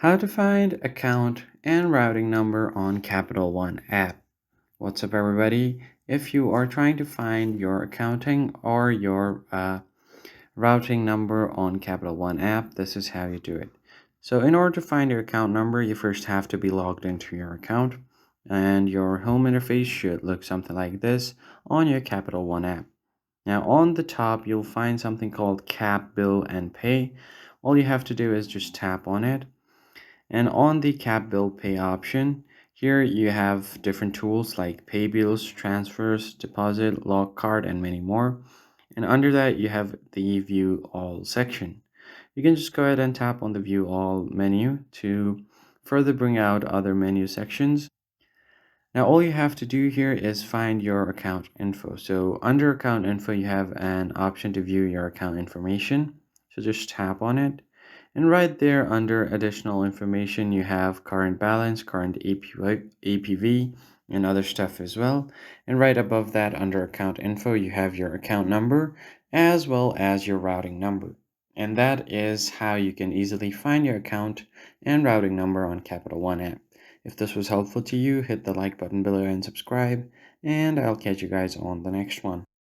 How to find account and routing number on Capital One app. What's up, everybody? If you are trying to find your accounting or your routing number on Capital One app, this is how you do it. So, in order to find your account number, you first have to be logged into your account, and your home interface should look something like this on your Capital One app. Now, on the top, you'll find something called Cap Bill and Pay. All you have to do is just tap on it, and on the cap bill pay option, here you have different tools like pay bills, transfers, deposit, log card, and many more. And under that, you have the view all section. You can just go ahead and tap on the view all menu to further bring out other menu sections. Now, all you have to do here is find your account info. So under account info, you have an option to view your account information. So just tap on it. And right there under additional information, you have current balance, current APV, and other stuff as well. And right above that under account info, you have your account number as well as your routing number. And that is how you can easily find your account and routing number on Capital One app. If this was helpful to you, hit the like button below and subscribe, and I'll catch you guys on the next one.